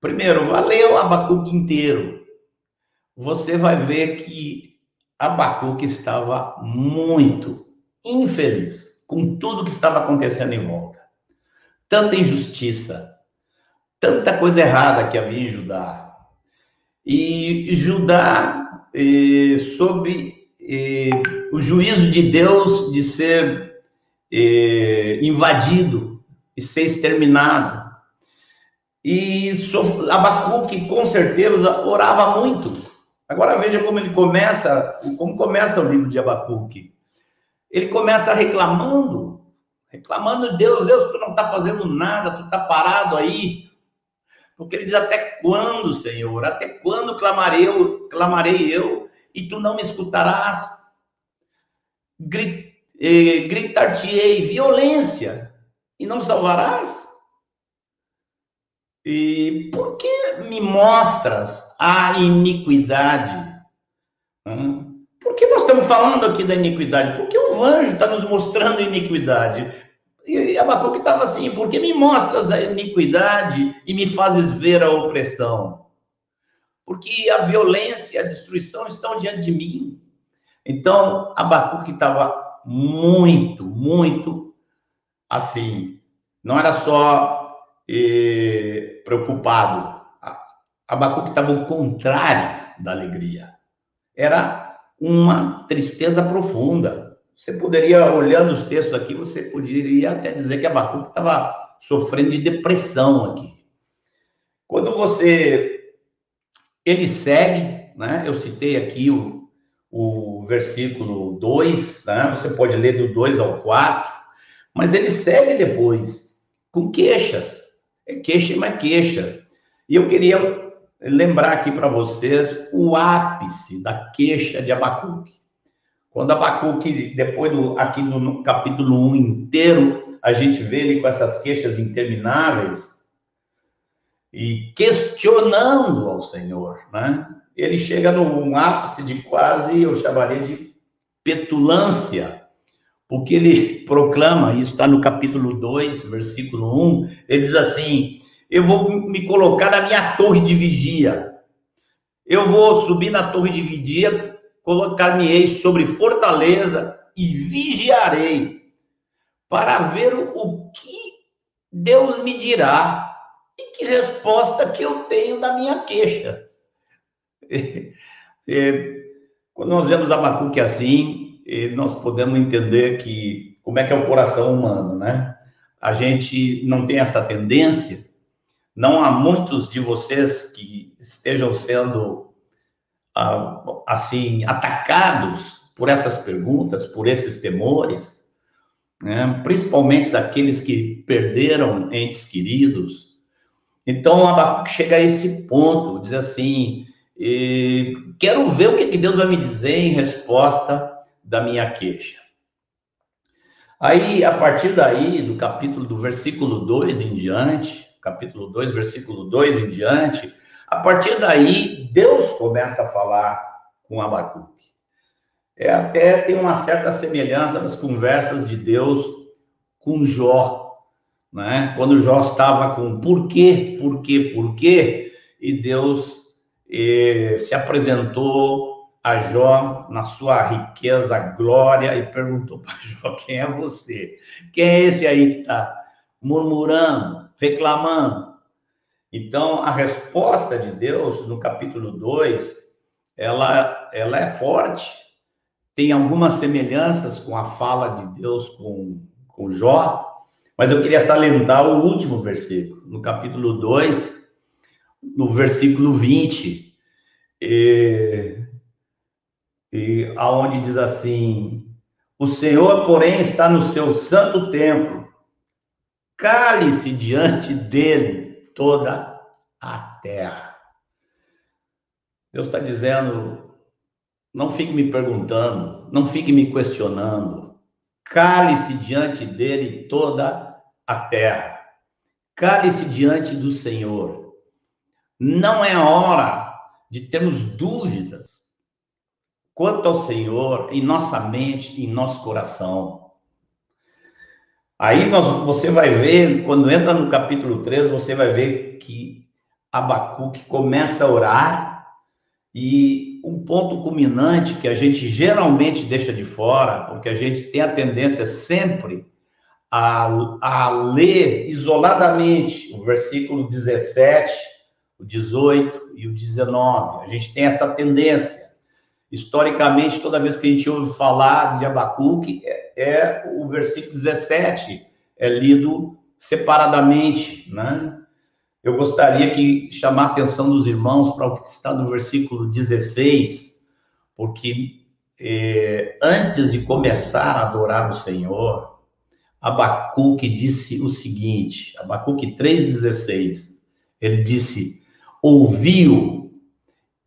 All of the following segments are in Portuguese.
Primeiro, vá ler o Abacuque inteiro. Você vai ver que Abacuque estava muito infeliz com tudo que estava acontecendo em volta. Tanta injustiça, tanta coisa errada que havia em Judá. E Judá, sob o juízo de Deus de ser invadido e ser exterminado. E Abacuque, com certeza, orava muito. Agora veja como começa o livro de Abacuque. Ele começa reclamando de Deus, Deus, tu não está fazendo nada, tu está parado aí. Porque ele diz, até quando, Senhor? Até quando clamarei eu e tu não me escutarás? Gritar-te-ei violência e não salvarás? E por que me mostras a iniquidade? Por que nós estamos falando aqui da iniquidade? Porque o anjo está nos mostrando a iniquidade. E Abacuque estava assim, por que me mostras a iniquidade e me fazes ver a opressão? Porque a violência e a destruição estão diante de mim. Então, Abacuque estava muito assim, não era só preocupado. Abacuque estava o contrário da alegria. Era uma tristeza profunda. Você poderia, olhando os textos aqui, você poderia até dizer que Abacuque estava sofrendo de depressão aqui. Quando ele segue, né? Eu citei aqui o versículo 2, né? Você pode ler do 2 ao 4, mas ele segue depois com queixas. É queixa e mais queixa. E eu queria lembrar aqui para vocês o ápice da queixa de Abacuque. Quando Abacuque, depois aqui no capítulo 1 inteiro, a gente vê ele com essas queixas intermináveis e questionando ao Senhor, né? Ele chega num ápice de quase, eu chamaria de petulância, porque ele proclama, isso está no capítulo 2, versículo 1, ele diz assim, eu vou me colocar na minha torre de vigia, eu vou subir na torre de vigia, colocar-me-ei sobre fortaleza e vigiarei para ver o que Deus me dirá e que resposta que eu tenho da minha queixa. Quando nós vemos Abacuque assim, nós podemos entender que como é que é o coração humano, né? A gente não tem essa tendência. Não há muitos de vocês que estejam sendo assim atacados por essas perguntas, por esses temores, né? Principalmente aqueles que perderam entes queridos. Então, Abacuque chega a esse ponto, diz assim, quero ver o que Deus vai me dizer em resposta da minha queixa. Aí, a partir daí, do capítulo do versículo 2 em diante, capítulo 2, versículo 2 em diante, a partir daí, Deus começa a falar com Abacuque. Até tem uma certa semelhança das conversas de Deus com Jó, né? Quando Jó estava com por quê, e Deus se apresentou a Jó na sua riqueza, glória, e perguntou para Jó, quem é você? Quem é esse aí que está murmurando, reclamando? Então, a resposta de Deus, no capítulo 2, ela é forte, tem algumas semelhanças com a fala de Deus com Jó, mas eu queria salientar o último versículo, no capítulo 2, no versículo 20, aonde diz assim, o Senhor, porém, está no seu santo templo, cale-se diante dele toda a terra. Deus está dizendo, não fique me perguntando, não fique me questionando, cale-se diante dele toda a terra, cale-se diante do Senhor. Não é hora de termos dúvidas quanto ao Senhor em nossa mente, em nosso coração. Aí você vai ver, quando entra no capítulo 3, você vai ver que Abacuque começa a orar, e um ponto culminante que a gente geralmente deixa de fora, porque a gente tem a tendência sempre a ler isoladamente o versículo 17, o 18 e o 19. A gente tem essa tendência. Historicamente, toda vez que a gente ouve falar de Abacuque, o versículo 17 é lido separadamente, né? Eu gostaria que chamar a atenção dos irmãos para o que está no versículo 16, porque antes de começar a adorar o Senhor, Abacuque disse o seguinte, Abacuque 3,16, ele disse, ouviu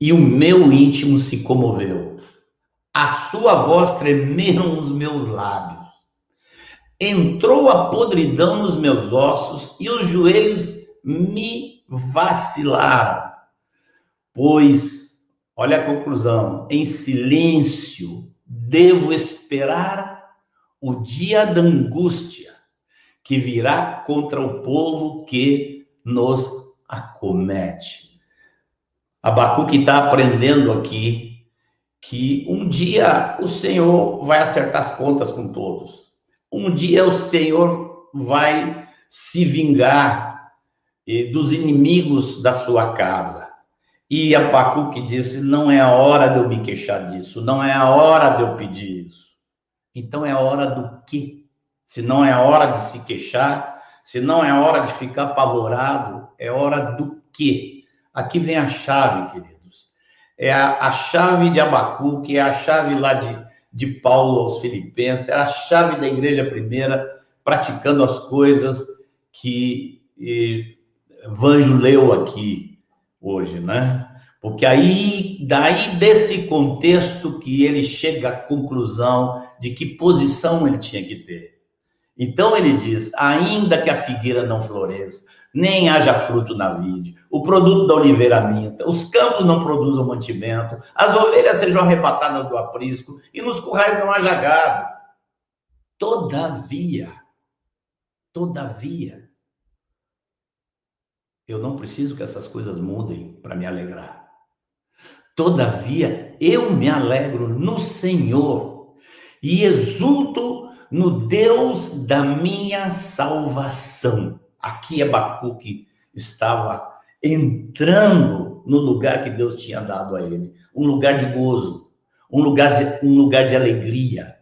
e o meu íntimo se comoveu, a sua voz tremeram os meus lábios, entrou a podridão nos meus ossos e os joelhos me vacilaram, pois, olha a conclusão, em silêncio devo esperar o dia da angústia que virá contra o povo que nos acomete. Abacuque está aprendendo aqui que um dia o Senhor vai acertar as contas com todos. Um dia o Senhor vai se vingar dos inimigos da sua casa. E Abacuque disse, não é a hora de eu me queixar disso, não é a hora de eu pedir isso. Então é a hora do quê? Se não é a hora de se queixar, se não é a hora de ficar apavorado, é hora do quê? Aqui vem a chave, queridos. É a chave de Abacuque, é a chave lá de Paulo aos Filipenses, é a chave da igreja primeira, praticando as coisas que Vanjo leu aqui hoje, né? Porque daí desse contexto que ele chega à conclusão de que posição ele tinha que ter. Então ele diz, ainda que a figueira não floresça, nem haja fruto na vide, o produto da oliveira minta, os campos não produzam mantimento, as ovelhas sejam arrebatadas do aprisco, e nos currais não haja gado. Todavia, eu não preciso que essas coisas mudem para me alegrar. Todavia, eu me alegro no Senhor e exulto no Deus da minha salvação. Aqui Abacuque estava entrando no lugar que Deus tinha dado a ele, um lugar de gozo, um lugar de alegria.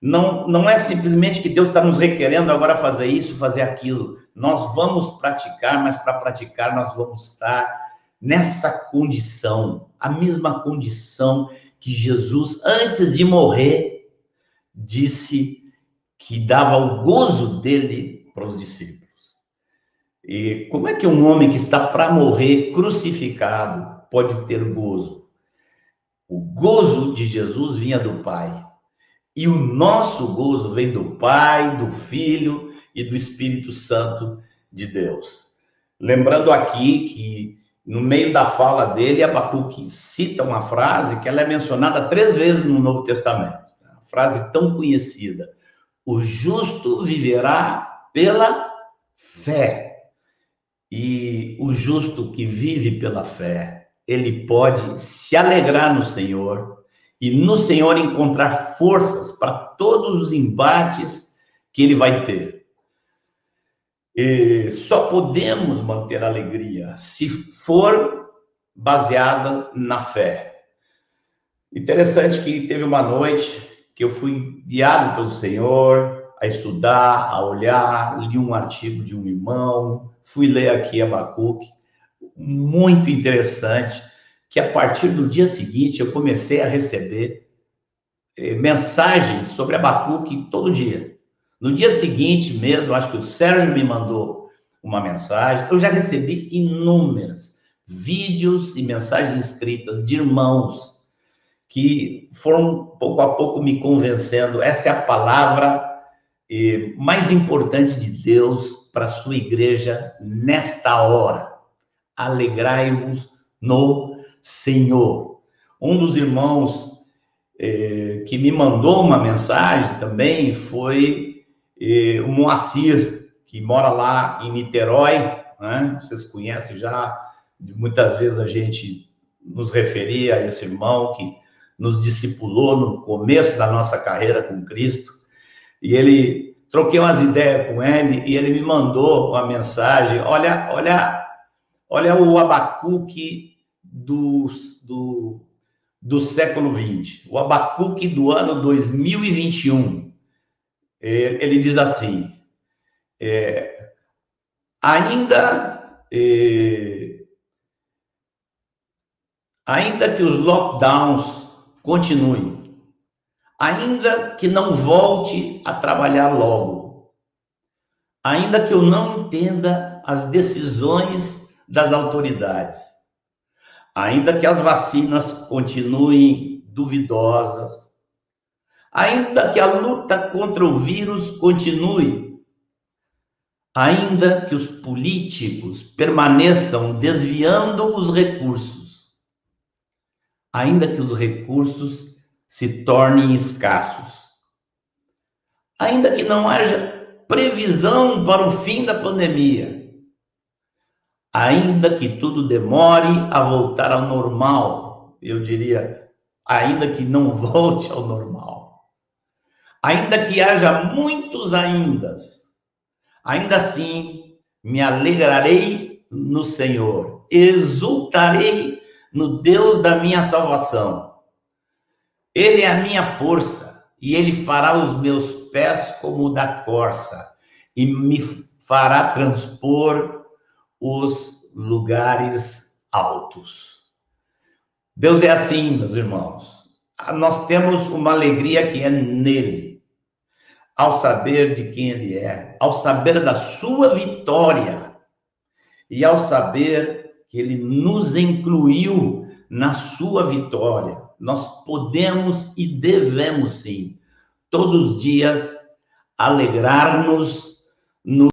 Não é simplesmente que Deus está nos requerendo agora fazer isso, fazer aquilo. Nós vamos praticar, mas para praticar nós vamos estar nessa condição, a mesma condição que Jesus, antes de morrer, disse que dava o gozo dele para os discípulos. E como é que um homem que está para morrer crucificado pode ter gozo? O gozo de Jesus vinha do Pai. E o nosso gozo vem do Pai, do Filho e do Espírito Santo de Deus. Lembrando aqui que, no meio da fala dele, Abacuque cita uma frase que ela é mencionada 3 vezes no Novo Testamento. Uma frase tão conhecida. O justo viverá pela fé. E o justo que vive pela fé, ele pode se alegrar no Senhor, e no Senhor encontrar forças para todos os embates que ele vai ter. E só podemos manter a alegria se for baseada na fé. Interessante que teve uma noite que eu fui guiado pelo Senhor a estudar, a olhar, li um artigo de um irmão, fui ler aqui Abacuque, muito interessante, que a partir do dia seguinte eu comecei a receber mensagens sobre Abacuque todo dia. No dia seguinte mesmo, acho que o Sérgio me mandou uma mensagem, eu já recebi inúmeras vídeos e mensagens escritas de irmãos que foram pouco a pouco me convencendo, essa é a palavra mais importante de Deus para a sua igreja nesta hora. Alegrai-vos no Senhor. Um dos irmãos que me mandou uma mensagem também foi o Moacir, que mora lá em Niterói, né? Vocês conhecem já Muitas vezes a gente nos referia a esse irmão que nos discipulou no começo da nossa carreira com Cristo, e ele, troquei umas ideias com ele, e ele me mandou uma mensagem, olha o Abacuque do século XX, o Abacuque do ano 2021, ele diz assim, ainda que os lockdowns continuem, ainda que não volte a trabalhar logo, ainda que eu não entenda as decisões das autoridades, ainda que as vacinas continuem duvidosas, ainda que a luta contra o vírus continue, ainda que os políticos permaneçam desviando os recursos, ainda que os recursos se tornem escassos, ainda que não haja previsão para o fim da pandemia, ainda que tudo demore a voltar ao normal, eu diria, ainda que não volte ao normal, ainda que haja muitos ainda assim me alegrarei no Senhor, exultarei no Deus da minha salvação. Ele é a minha força, e Ele fará os meus pés como o da corça, e me fará transpor os lugares altos. Deus é assim, meus irmãos. Nós temos uma alegria que é nele, ao saber de quem Ele é, ao saber da sua vitória, e ao saber que Ele nos incluiu na sua vitória. Nós podemos e devemos, sim, todos os dias, alegrar-nos no